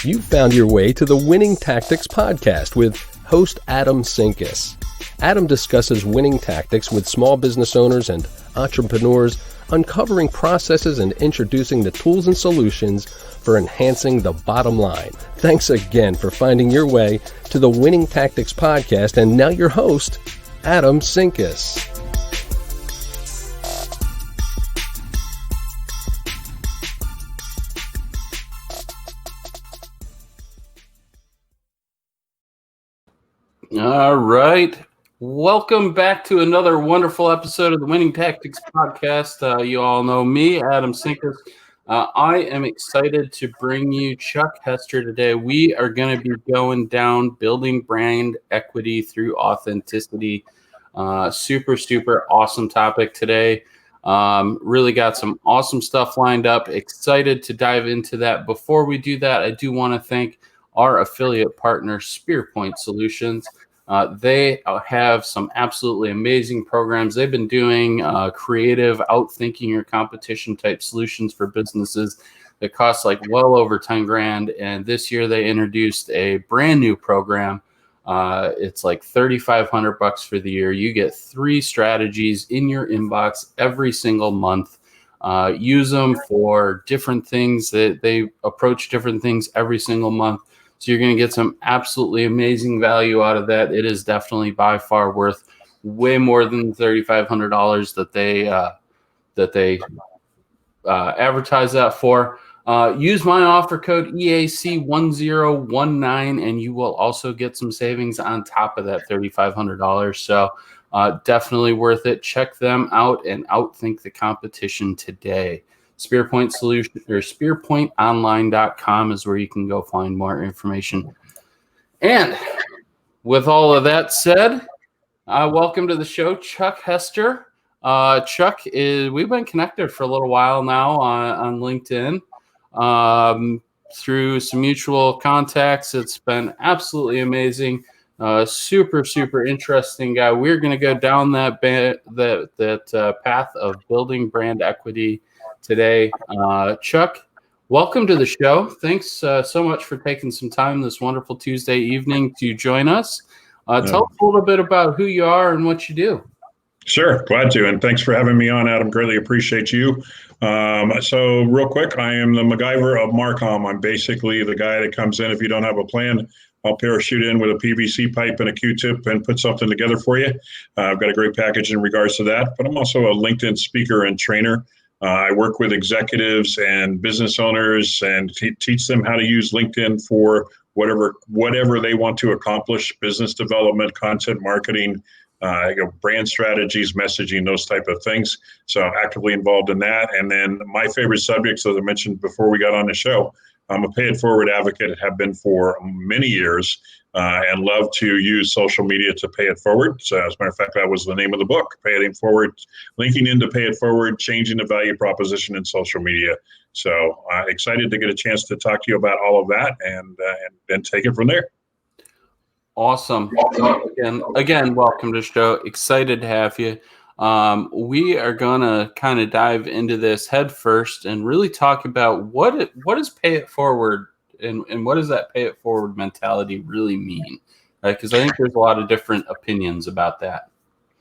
You've found your way to the Winning Tactics podcast with host Adam Sinkus. Adam discusses winning tactics with small business owners and entrepreneurs, uncovering processes and introducing the tools and solutions for enhancing the bottom line. Thanks again for finding your way to the Winning Tactics podcast, and now your host, Adam Sinkus. All right. Welcome back to another wonderful episode of the Winning Tactics podcast. You all know me, Adam Sinkus. I am excited to bring you Chuck Hester today. We are going to be going down building brand equity through authenticity. Super awesome topic today. Really got some awesome stuff lined up. Excited to dive into that. Before we do that, I do want to thank our affiliate partner, SpearPoint Solutions. They have some absolutely amazing programs. They've been doing creative, outthinking your competition type solutions for businesses that cost like well over 10 grand. And this year they introduced a brand new program. It's like $3,500 for the year. You get 3 strategies in your inbox every single month. Use them for different things. That they approach different things every single month. So you're going to get some absolutely amazing value out of that. It is definitely by far worth way more than $3,500 that they advertise that for. Use my offer code EAC1019 and you will also get some savings on top of that $3,500. So definitely worth it. Check them out and outthink the competition today. SpearPoint Solution or SpearPointOnline.com is where you can go find more information. And with all of that said, welcome to the show, Chuck Hester. Chuck we've been connected for a little while now on LinkedIn through some mutual contacts. It's been absolutely amazing. Super interesting guy. We're going to go down that path of building brand equity today. Chuck, welcome to the show. Thanks so much for taking some time this wonderful Tuesday evening to join us. Tell us a little bit about who you are and what you do. Sure, glad to, and thanks for having me on, Adam. Greatly appreciate you. So real quick, I am the MacGyver of Marcom. I'm basically the guy that comes in if you don't have a plan. I'll parachute in with a PVC pipe and a Q-tip and put something together for you. I've got a great package in regards to that, but I'm also a LinkedIn speaker and trainer. I work with executives and business owners and teach them how to use LinkedIn for whatever they want to accomplish: business development, content marketing, brand strategies, messaging, those type of things. So actively involved in that. And then my favorite subjects, as I mentioned before we got on the show, I'm a pay it forward advocate, have been for many years, and love to use social media to pay it forward. So as a matter of fact, that was the name of the book, Pay It Forward, linking into pay it forward, changing the value proposition in social media. So excited to get a chance to talk to you about all of that and then take it from there. Awesome. Again, welcome to the show. Excited to have you. We are going to kind of dive into this head first and really talk about what is pay it forward and what does that pay it forward mentality really mean, right? Because I think there's a lot of different opinions about that.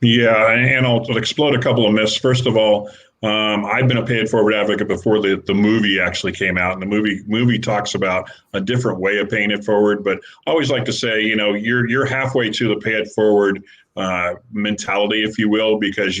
Yeah, and I'll explode a couple of myths. First of all, I've been a pay it forward advocate before the movie actually came out, and the movie talks about a different way of paying it forward. But I always like to say, you're halfway to the pay it forward mentality, if you will, because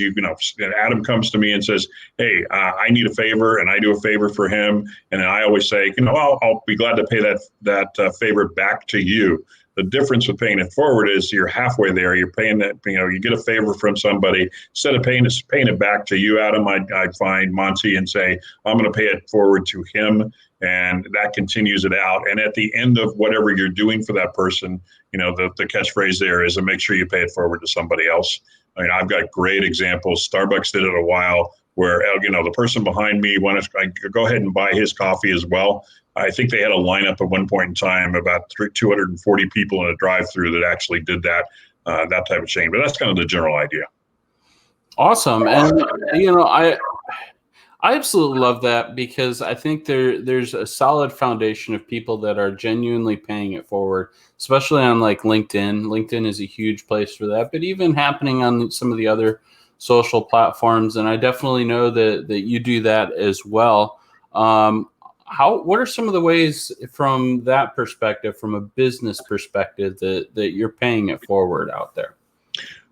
Adam comes to me and says, "Hey, I need a favor," and I do a favor for him, and I always say, I'll be glad to pay that favor back to you. The difference with paying it forward is you're halfway there. You're paying that, you get a favor from somebody. Instead of paying it back to you, Adam, I'd find Monty and say, I'm going to pay it forward to him. And that continues it out. And at the end of whatever you're doing for that person, the catchphrase there is to make sure you pay it forward to somebody else. I mean, I've got great examples. Starbucks did it a while where, the person behind me wanted to go ahead and buy his coffee as well. I think they had a lineup at one point in time, about 240 people in a drive-through that actually did that type of chain. But that's kind of the general idea. Awesome. And, I absolutely love that because I think there's a solid foundation of people that are genuinely paying it forward, especially on like LinkedIn. LinkedIn is a huge place for that, but even happening on some of the other social platforms. And I definitely know that you do that as well. What are some of the ways from that perspective, from a business perspective, that you're paying it forward out there?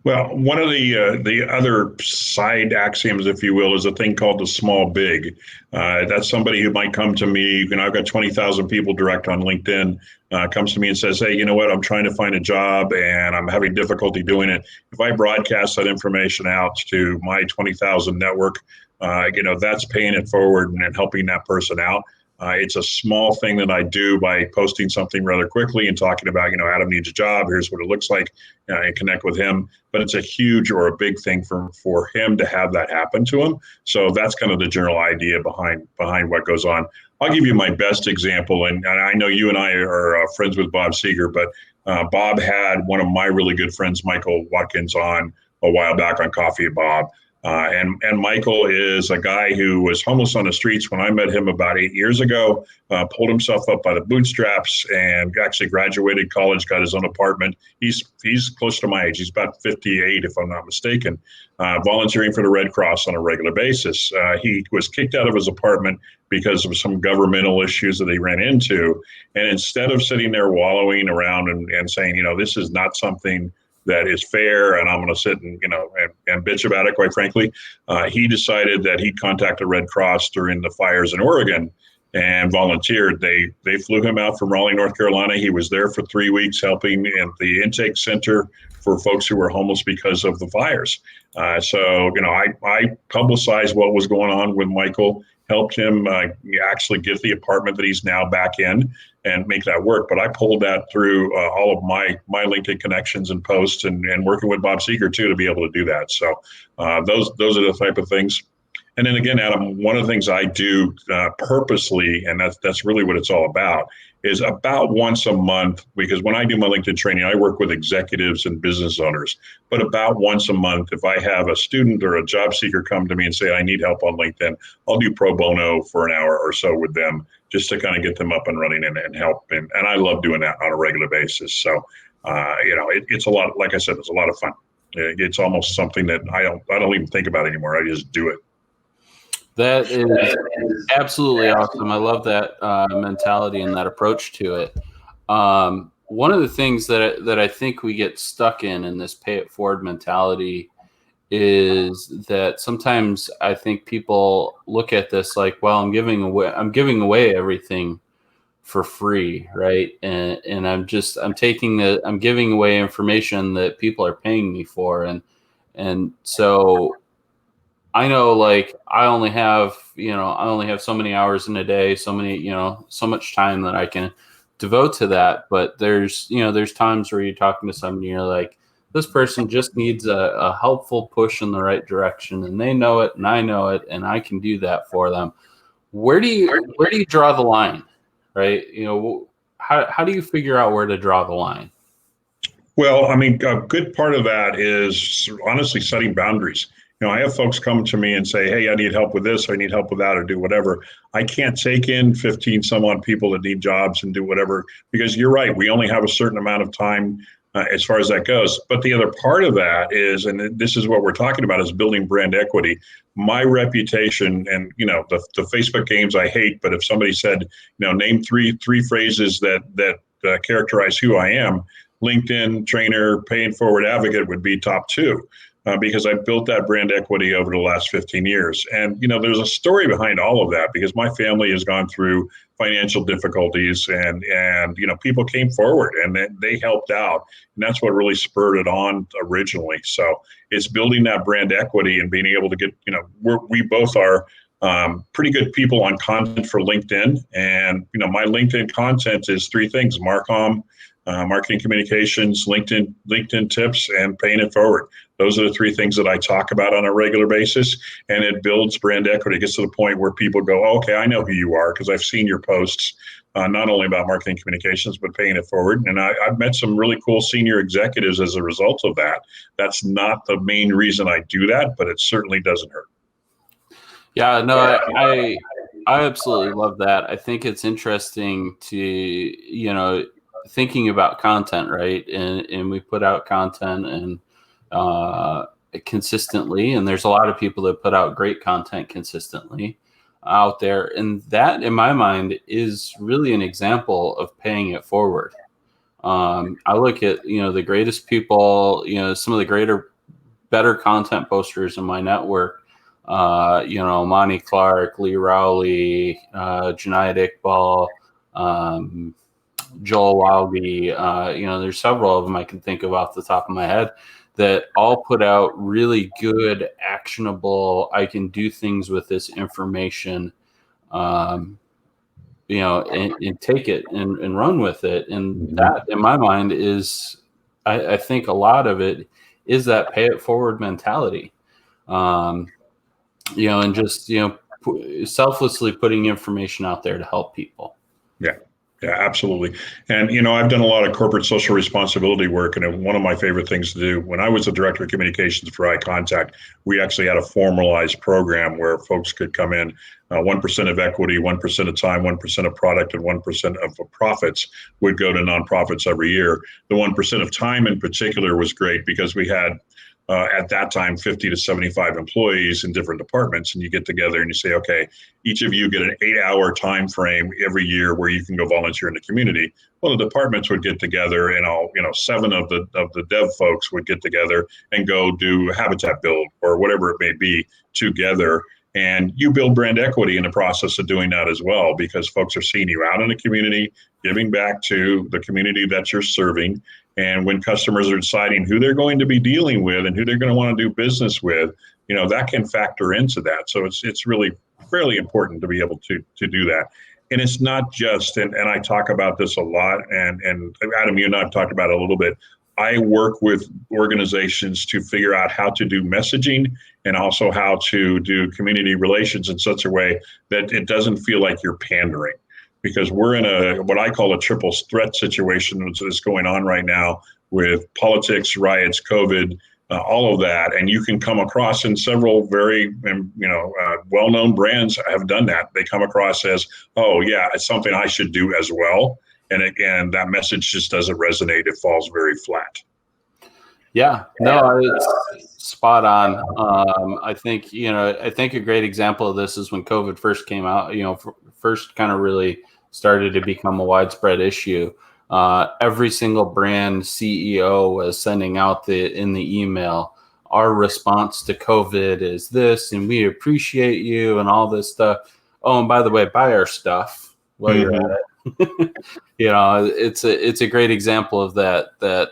Well, one of the other side axioms, if you will, is a thing called the small big. That's somebody who might come to me. I've got 20,000 people direct on LinkedIn. Comes to me and says, "Hey, you know what? I'm trying to find a job and I'm having difficulty doing it." If I broadcast that information out to my 20,000 network, that's paying it forward and helping that person out. It's a small thing that I do by posting something rather quickly and talking about, Adam needs a job. Here's what it looks like, and connect with him. But it's a huge or a big thing for him to have that happen to him. So that's kind of the general idea behind what goes on. I'll give you my best example, and I know you and I are friends with Bob Seeger, but Bob had one of my really good friends, Michael Watkins, on a while back on Coffee with Bob. And Michael is a guy who was homeless on the streets when I met him about 8 years ago, pulled himself up by the bootstraps and actually graduated college, got his own apartment. He's close to my age. He's about 58, if I'm not mistaken, volunteering for the Red Cross on a regular basis. He was kicked out of his apartment because of some governmental issues that he ran into. And instead of sitting there wallowing around and saying, this is not something that is fair, and I'm going to sit and bitch about it, quite frankly. He decided that he'd contact the Red Cross during the fires in Oregon and volunteered. They flew him out from Raleigh, North Carolina. He was there for 3 weeks helping at the intake center for folks who were homeless because of the fires. So I publicized what was going on with Michael, helped him actually get the apartment that he's now back in and make that work. But I pulled that through all of my LinkedIn connections and posts and working with Bob Seeger too to be able to do that. So those are the type of things. And then again, Adam, one of the things I do purposely, and that's really what it's all about, is about once a month, because when I do my LinkedIn training, I work with executives and business owners. But about once a month, if I have a student or a job seeker come to me and say, I need help on LinkedIn, I'll do pro bono for an hour or so with them just to kind of get them up and running and help. And I love doing that on a regular basis. So, it's a lot, like I said, it's a lot of fun. It's almost something that I don't even think about anymore. I just do it. That is absolutely awesome. I love that mentality and that approach to it. One of the things that I think we get stuck in this pay it forward mentality is that sometimes I think people look at this like, well, I'm giving away everything for free, right? And I'm giving away information that people are paying me for, and so I know, like, I only have so many hours in a day, so much time that I can devote to that. But there's times where you're talking to somebody, you're like, this person just needs a helpful push in the right direction, and they know it, and I know it, and I can do that for them. Where do you draw the line, right? How do you figure out where to draw the line? Well, I mean, a good part of that is honestly setting boundaries. I have folks come to me and say, hey, I need help with this, or I need help with that, or do whatever. I can't take in 15 some odd people that need jobs and do whatever, because you're right. We only have a certain amount of time as far as that goes. But the other part of that is, and this is what we're talking about, is building brand equity. My reputation, and the Facebook games I hate, but if somebody said, name three phrases that characterize who I am, LinkedIn trainer, paying forward advocate would be top two. Because I've built that brand equity over the last 15 years. And, there's a story behind all of that, because my family has gone through financial difficulties and people came forward and they helped out. And that's what really spurred it on originally. So it's building that brand equity and being able to get, we both are pretty good people on content for LinkedIn. And, my LinkedIn content is three things: Marcom, marketing communications, LinkedIn tips, and paying it forward. Those are the three things that I talk about on a regular basis, and it builds brand equity. It gets to the point where people go, oh, okay, I know who you are because I've seen your posts, not only about marketing communications, but paying it forward. And I've met some really cool senior executives as a result of that. That's not the main reason I do that, but it certainly doesn't hurt. Yeah, no, I absolutely love that. I think it's interesting to, thinking about content, right? And we put out content and consistently, and there's a lot of people that put out great content consistently out there. And that, in my mind, is really an example of paying it forward. I look at, the greatest people, some of the better content posters in my network, Monty Clark, Lee Rowley, Junaid Iqbal, Joel Wildey, there's several of them I can think of off the top of my head that all put out really good, actionable, I can do things with this information, and take it and run with it. And that, in my mind, is, I think a lot of it is that pay it forward mentality. And just, selflessly putting information out there to help people. Yeah. Yeah, absolutely. And, I've done a lot of corporate social responsibility work. And one of my favorite things to do, when I was the director of communications for iContact, we actually had a formalized program where folks could come in, 1% of equity, 1% of time, 1% of product, and 1% of profits would go to nonprofits every year. The 1% of time in particular was great because we had at that time 50 to 75 employees in different departments, and you get together and you say, okay, each of you get an 8-hour time frame every year where you can go volunteer in the community. Well, the departments would get together, and 7 of the dev folks would get together and go do habitat build or whatever it may be together. And you build brand equity in the process of doing that as well, because folks are seeing you out in the community, giving back to the community that you're serving. And when customers are deciding who they're going to be dealing with and who they're going to want to do business with, that can factor into that. So it's really fairly important to be able to do that. And it's not just, and I talk about this a lot, and Adam, you and I have talked about it a little bit. I work with organizations to figure out how to do messaging and also how to do community relations in such a way that it doesn't feel like you're pandering. Because we're in what I call a triple threat situation, which is going on right now with politics, riots, COVID, all of that. And you can come across, in several very, well-known brands have done that. They come across as, oh yeah, it's something I should do as well. And again, that message just doesn't resonate. It falls very flat. Yeah, no, it's spot on. I think a great example of this is when COVID first came out, first kind of really started to become a widespread issue. Every single brand CEO was sending out in the email, our response to COVID is this, and we appreciate you and all this stuff. Oh, and by the way, buy our stuff while you're at it. It's a great example of that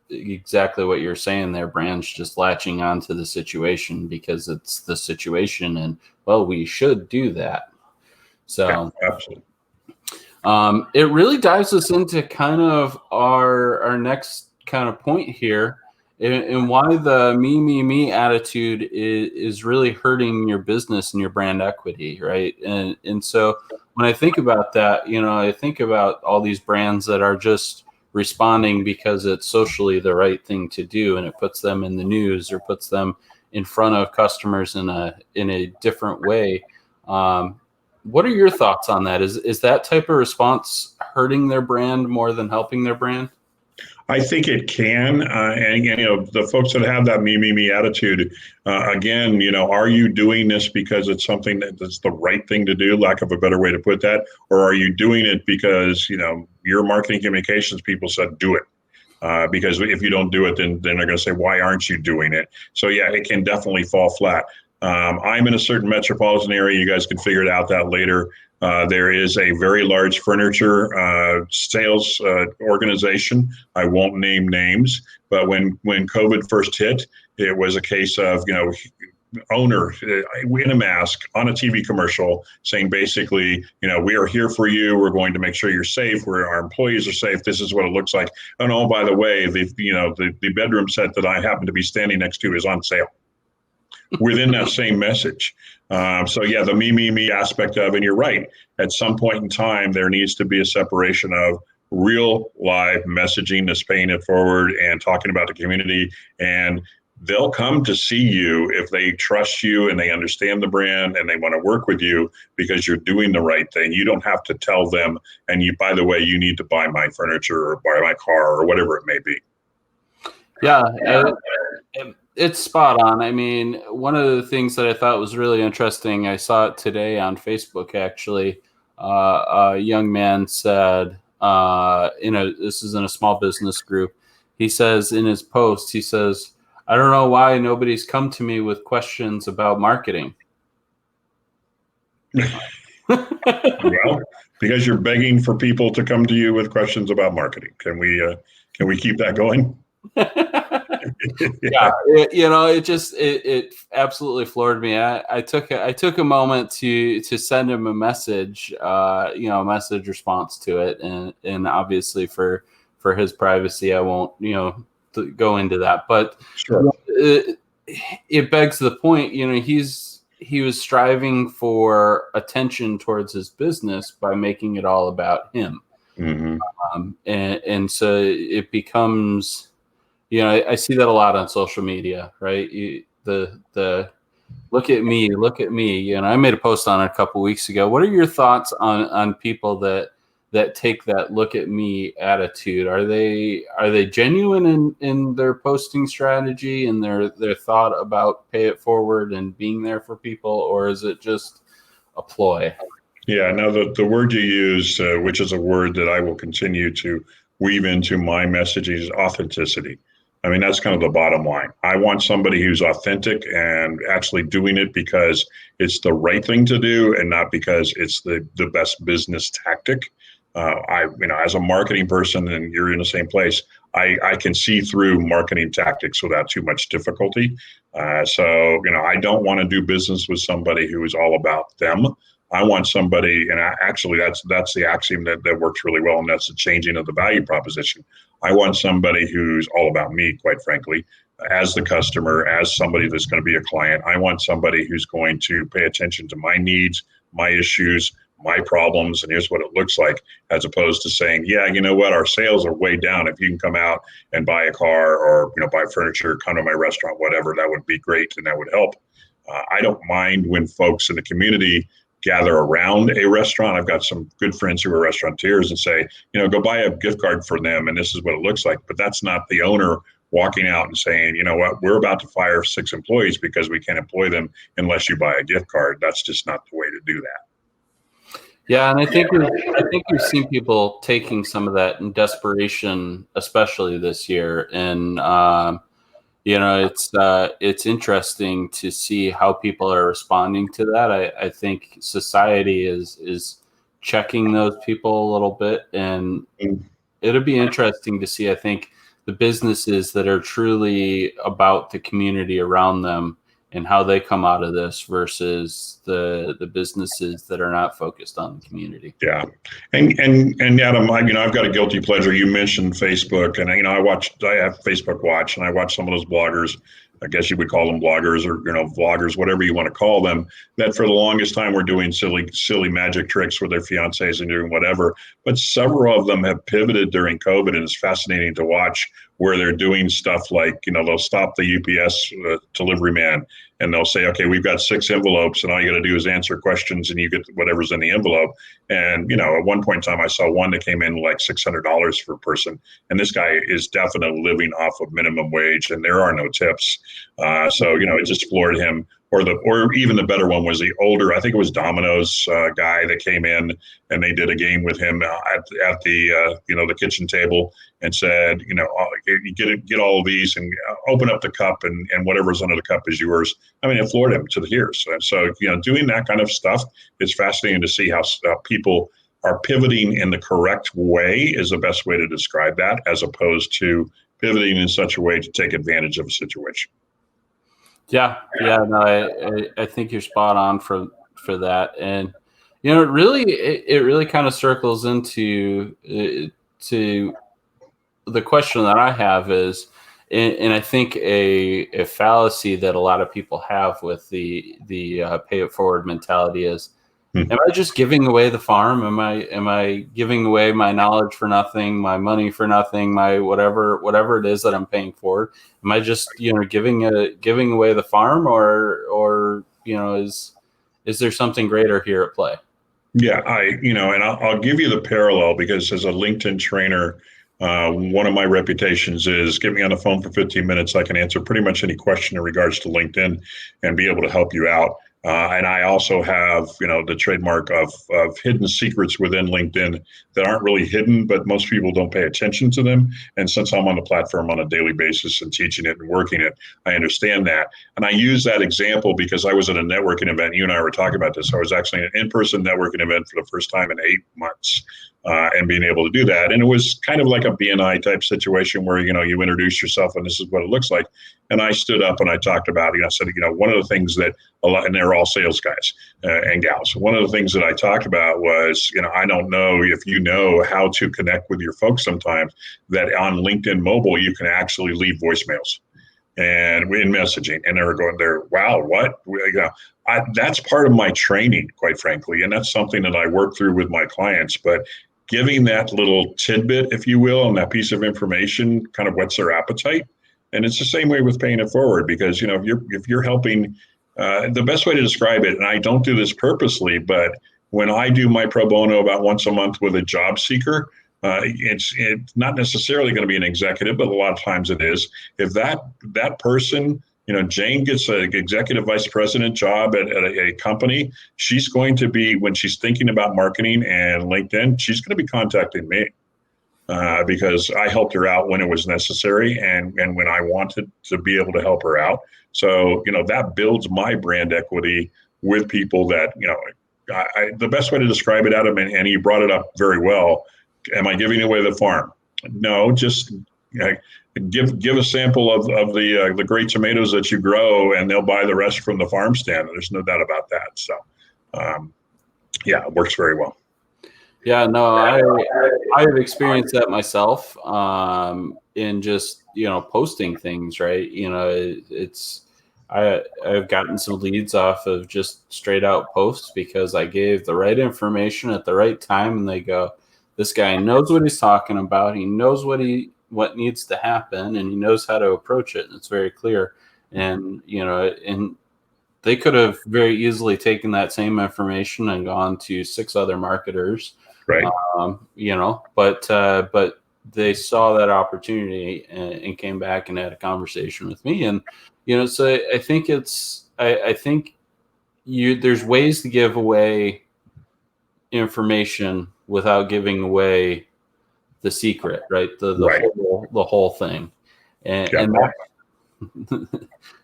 exactly what you're saying there. Brands just latching onto the situation because it's the situation, and well, we should do that. So yeah, absolutely. It really dives us into kind of our next kind of point here, and why the me attitude is really hurting your business and your brand equity, right? And so when I think about that, I think about all these brands that are just responding because it's socially the right thing to do, and it puts them in the news or puts them in front of customers in a different way. What are your thoughts on that? Is that type of response hurting their brand more than helping their brand? I think it can, and the folks that have that me attitude, again, are you doing this because it's something that's the right thing to do, lack of a better way to put that, or are you doing it because your marketing communications people said do it? Because if you don't do it, then they're going to say, why aren't you doing it? So yeah, it can definitely fall flat. I'm in a certain metropolitan area. You guys can figure it out that later. There is a very large furniture sales organization. I won't name names, but when COVID first hit, it was a case of, owner in a mask on a TV commercial saying basically, we are here for you. We're going to make sure you're safe. Our employees are safe. This is what it looks like. And oh, by the way, the bedroom set that I happen to be standing next to is on sale. Within that same message. So yeah, the me aspect of, and you're right, at some point in time, there needs to be a separation of real live messaging that's paying it forward and talking about the community and they'll come to see you if they trust you and they understand the brand and they want to work with you because you're doing the right thing. You don't have to tell them, and you, by the way, you need to buy my furniture or buy my car or whatever it may be. Yeah, it's spot on. I mean, one of the things that I thought was really interesting, I saw it today on Facebook, actually. A young man said, this is in a small business group. He says in his post, he says, I don't know why nobody's come to me with questions about marketing. Well, because you're begging for people to come to you with questions about marketing. Can we keep that going? Yeah, it absolutely floored me. I took a moment to send him a message, a message response to it, and obviously for his privacy, I won't go into that. But sure, it begs the point. He was striving for attention towards his business by making it all about him, mm-hmm. And so it becomes. I see that a lot on social media, right? The look at me. I made a post on it a couple weeks ago. What are your thoughts on people that take that look at me attitude? Are they genuine in their posting strategy and their thought about pay it forward and being there for people, or is it just a ploy? Yeah, now the word you use, which is a word that I will continue to weave into my messaging, is authenticity. I mean, that's kind of the bottom line. I want somebody who's authentic and actually doing it because it's the right thing to do and not because it's the best business tactic. As a marketing person, and you're in the same place, I can see through marketing tactics without too much difficulty. I don't want to do business with somebody who is all about them. I want somebody, and actually that's the axiom that works really well, and that's the changing of the value proposition. I want somebody who's all about me, quite frankly, as the customer, as somebody that's going to be a client. I want somebody who's going to pay attention to my needs, my issues, my problems, and here's what it looks like, as opposed to saying, yeah, you know what, our sales are way down. If you can come out and buy a car or buy furniture, come to my restaurant, whatever, that would be great and that would help. I don't mind when folks in the community gather around a restaurant. I've got some good friends who are restaurateurs and say, go buy a gift card for them and this is what it looks like. But that's not the owner walking out and saying, you know what, we're about to fire 6 employees because we can't employ them unless you buy a gift card. That's just not the way to do that. Yeah, and I think we've seen people taking some of that in desperation, especially this year. And it's interesting to see how people are responding to that. I think society is checking those people a little bit, and it'll be interesting to see. I think the businesses that are truly about the community around them and how they come out of this versus the businesses that are not focused on the community. Yeah, and Adam, I've got a guilty pleasure. You mentioned Facebook, and I have Facebook Watch, and I watch some of those bloggers. I guess you would call them bloggers or vloggers, whatever you want to call them. That for the longest time were doing silly magic tricks with their fiancés and doing whatever. But several of them have pivoted during COVID, and it's fascinating to watch where they're doing stuff like they'll stop the UPS delivery man and they'll say, okay, we've got 6 envelopes and all you got to do is answer questions and you get whatever's in the envelope. And, at one point in time, I saw one that came in like $600 per person. And this guy is definitely living off of minimum wage and there are no tips. It just floored him. Or even the better one was the older, I think it was Domino's guy that came in and they did a game with him at the kitchen table and said, you get all of these and open up the cup and whatever's under the cup is yours. I mean, it floored him to the ears. And so, doing that kind of stuff is fascinating to see how people are pivoting in the correct way is the best way to describe that, as opposed to pivoting in such a way to take advantage of a situation. Yeah, no, I think you're spot on for that, and it really kind of circles into to the question that I have is, and I think a fallacy that a lot of people have with the pay it forward mentality is, Am I just giving away the farm? Am I giving away my knowledge for nothing, my money for nothing, my whatever it is that I'm paying for? Am I just giving away the farm, or is there something greater here at play? Yeah, and I'll give you the parallel because as a LinkedIn trainer, one of my reputations is get me on the phone for 15 minutes. I can answer pretty much any question in regards to LinkedIn and be able to help you out. And I also have, the trademark of hidden secrets within LinkedIn that aren't really hidden, but most people don't pay attention to them. And since I'm on the platform on a daily basis and teaching it and working it, I understand that. And I use that example because I was at a networking event. You and I were talking about this. I was actually at an in-person networking event for the first time in 8 months. And being able to do that. And it was kind of like a BNI type situation where, you introduce yourself and this is what it looks like. And I stood up and I talked about, I said, one of the things that and they're all sales guys and gals. One of the things that I talked about was, I don't know if you know how to connect with your folks sometimes, that on LinkedIn mobile, you can actually leave voicemails and in messaging. And they were going there, wow, what? That's part of my training, quite frankly. And that's something that I work through with my clients. But giving that little tidbit, if you will, and that piece of information kind of whets their appetite. And it's the same way with paying it forward, because if you're helping, the best way to describe it, and I don't do this purposely, but when I do my pro bono about once a month with a job seeker, it's not necessarily going to be an executive, but a lot of times it is. If that person, Jane gets an executive vice president job at a company, she's going to be, when she's thinking about marketing and LinkedIn, she's going to be contacting me because I helped her out when it was necessary and when I wanted to be able to help her out. So, that builds my brand equity with people that, the best way to describe it, Adam, and you brought it up very well. Am I giving away the farm? No, just give a sample of the great tomatoes that you grow, and they'll buy the rest from the farm stand. There's no doubt about that. So, it works very well. Yeah, no, I have experienced that myself in just posting things, right? I've gotten some leads off of just straight out posts because I gave the right information at the right time, and they go, this guy knows what he's talking about. He knows what needs to happen, and he knows how to approach it. And it's very clear. And, and they could have very easily taken that same information and gone to 6 other marketers, right? But they saw that opportunity and came back and had a conversation with me. And, so I think there's ways to give away information without giving away the secret, right? The whole thing, and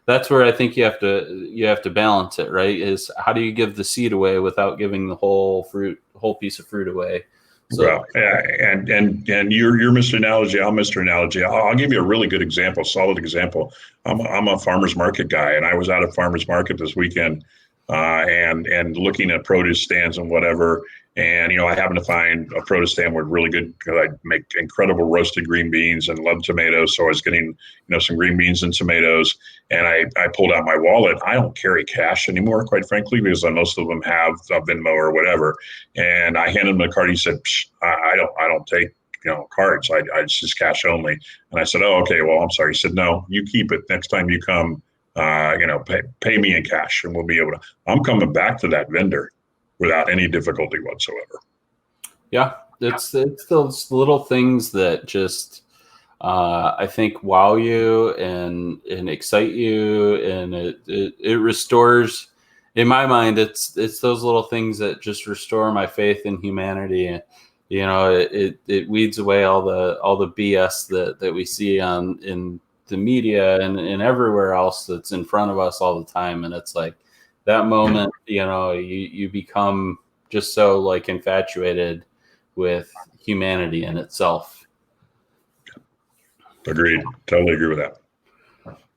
that's where I think you have to balance it, right? Is how do you give the seed away without giving the whole piece of fruit away? So, well, and you're Mr. Analogy, I'm Mr. Analogy. I'll give you a really good example, solid example. I'm a farmer's market guy, and I was out at farmer's market this weekend, and looking at produce stands and whatever. And, I happened to find a produce stand with really good, because I make incredible roasted green beans and love tomatoes. So I was getting, some green beans and tomatoes. And I pulled out my wallet. I don't carry cash anymore, quite frankly, because most of them have a Venmo or whatever. And I handed him the card. He said, I don't take, cards. I just cash only. And I said, oh, okay, well, I'm sorry. He said, no, you keep it. Next time you come, pay me in cash, and we'll be able to. I'm coming back to that vendor without any difficulty whatsoever. Yeah, it's those little things that just I think wow you and excite you, and it restores. In my mind, it's those little things that just restore my faith in humanity, and it weeds away all the BS that we see in the media and everywhere else that's in front of us all the time. And it's like that moment, you become just so like infatuated with humanity in itself. Agreed. Totally agree with that.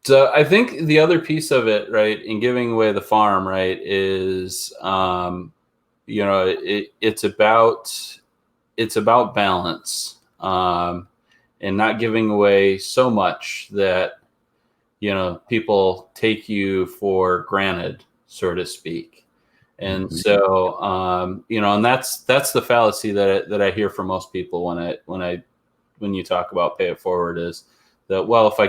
So I think the other piece of it, right, in giving away the farm, right, is it's about balance, and not giving away so much that people take you for granted, so to speak. And so, and that's the fallacy that I hear from most people when you talk about pay it forward is that, well, if I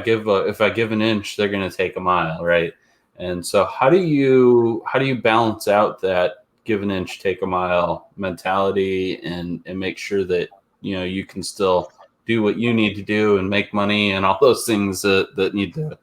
give an inch, they're going to take a mile, right? And so how do you balance out that give an inch, take a mile mentality and make sure that, you can still do what you need to do and make money and all those things that need to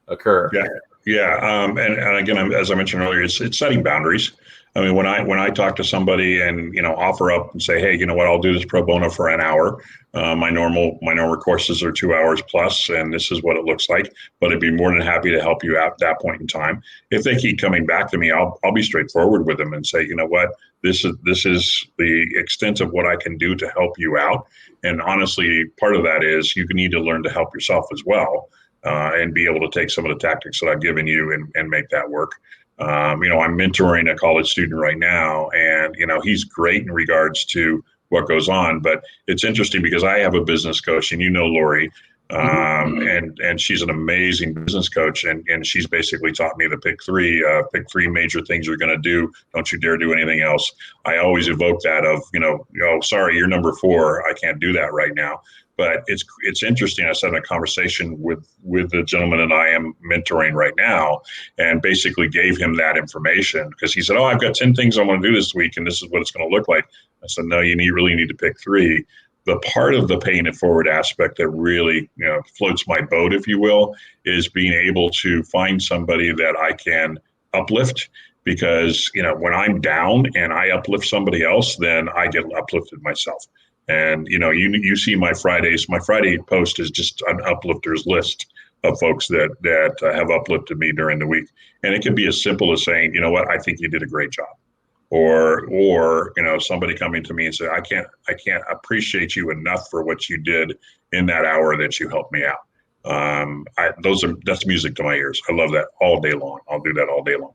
occur? Yeah. Yeah. And again, as I mentioned earlier, it's setting boundaries. I mean, when I talk to somebody and, offer up and say, hey, you know what, I'll do this pro bono for an hour. My normal courses are 2 hours plus, and this is what it looks like, but I'd be more than happy to help you at that point in time. If they keep coming back to me, I'll be straightforward with them and say, you know what, this is the extent of what I can do to help you out. And honestly, part of that is you need to learn to help yourself as well. And be able to take some of the tactics that I've given you and make that work. I'm mentoring a college student right now, and he's great in regards to what goes on. But it's interesting because I have a business coach, and Lori, and she's an amazing business coach, and she's basically taught me the pick three major things you're going to do. Don't you dare do anything else. I always evoke that of sorry, you're number 4. I can't do that right now. But it's interesting. I was having a conversation with the gentleman that I am mentoring right now, and basically gave him that information because he said, "Oh, I've got 10 things I want to do this week, and this is what it's going to look like." I said, "No, you really need to pick 3." The part of the paying it forward aspect that really floats my boat, if you will, is being able to find somebody that I can uplift. Because when I'm down and I uplift somebody else, then I get uplifted myself. And you see my Friday post is just an uplifters list of folks that have uplifted me during the week, and it can be as simple as saying, you know what, I think you did a great job, or somebody coming to me and say, I can't appreciate you enough for what you did in that hour that you helped me out. That's music to my ears. I love that all day long. I'll do that all day long.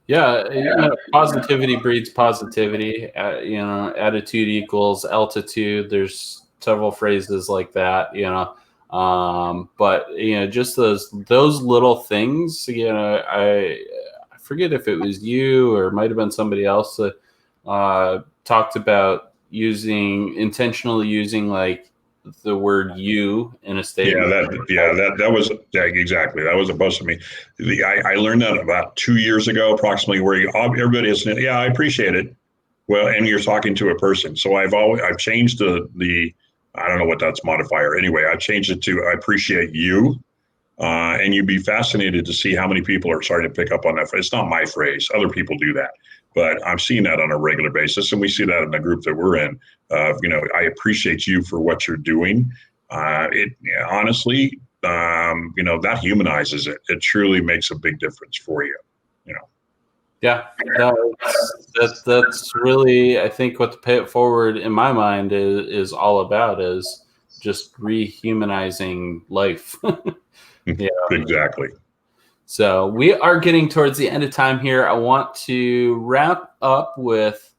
Yeah, positivity breeds positivity. Attitude equals altitude. There's several phrases like that. But just those little things. I forget if it was you or it might have been somebody else that talked about intentionally using like the word "you" in a statement. That was exactly. That was a buzz to me. I learned that about 2 years ago, approximately, where everybody is, I appreciate it. Well, and you're talking to a person. So I've changed the I don't know what that's modifier. Anyway, I changed it to I appreciate you. And you'd be fascinated to see how many people are starting to pick up on that. It's not my phrase. Other people do that. But I'm seeing that on a regular basis. And we see that in the group that we're in. I appreciate you for what you're doing. Honestly, that humanizes it. It truly makes a big difference for you. Yeah, that's really, I think, what the pay it forward in my mind is all about, is just rehumanizing life. Yeah, exactly. So we are getting towards the end of time here. I want to wrap up with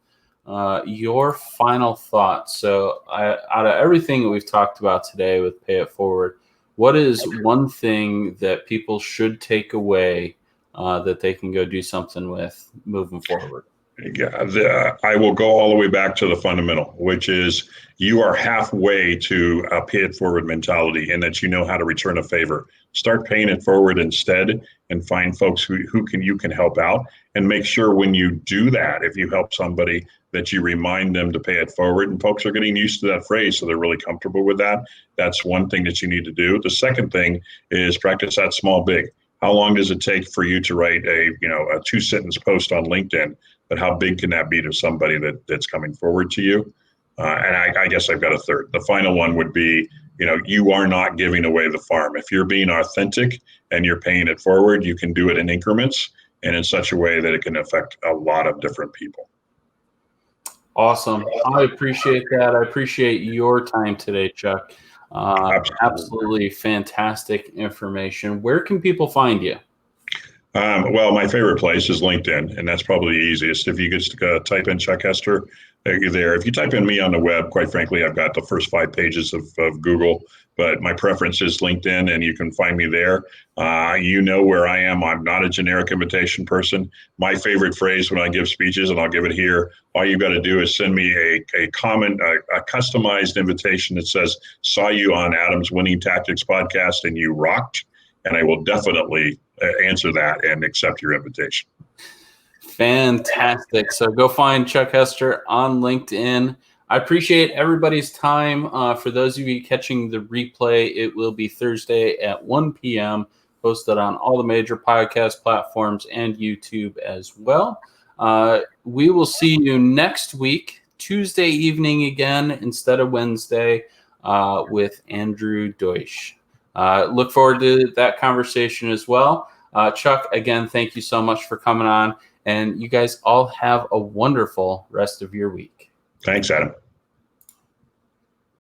your final thoughts. So out of everything that we've talked about today with Pay It Forward, what is one thing that people should take away that they can go do something with moving forward? Yeah, I will go all the way back to the fundamental, which is you are halfway to a pay it forward mentality, and that you know how to return a favor. Start paying it forward instead, and find folks who you can help out, and make sure when you do that, if you help somebody, that you remind them to pay it forward. And folks are getting used to that phrase, so they're really comfortable with that. That's one thing that you need to do. The second thing is practice that small big. How long does it take for you to write a 2-sentence post on LinkedIn? But how big can that be to somebody that's coming forward to you? And I guess I've got a third. The final one would be, you are not giving away the farm. If you're being authentic and you're paying it forward, you can do it in increments and in such a way that it can affect a lot of different people. Awesome. I appreciate that. I appreciate your time today, Chuck. Absolutely fantastic information. Where can people find you? Well, my favorite place is LinkedIn, and that's probably the easiest. If you just type in Chuck Hester, there. If you type in me on the web, quite frankly, I've got the first 5 pages of Google, but my preference is LinkedIn, and you can find me there. You know where I am. I'm not a generic invitation person. My favorite phrase when I give speeches, and I'll give it here, all you've got to do is send me a customized invitation that says, saw you on Adam's Winning Tactics podcast and you rocked, and I will definitely answer that and accept your invitation. Fantastic. So go find Chuck Hester on LinkedIn. I appreciate everybody's time. For those of you catching the replay, it will be Thursday at 1 p.m., posted on all the major podcast platforms and YouTube as well. We will see you next week, Tuesday evening again, instead of Wednesday, with Andrew Deutsch. Look forward to that conversation as well. Chuck, again, thank you so much for coming on. And you guys all have a wonderful rest of your week. Thanks, Adam.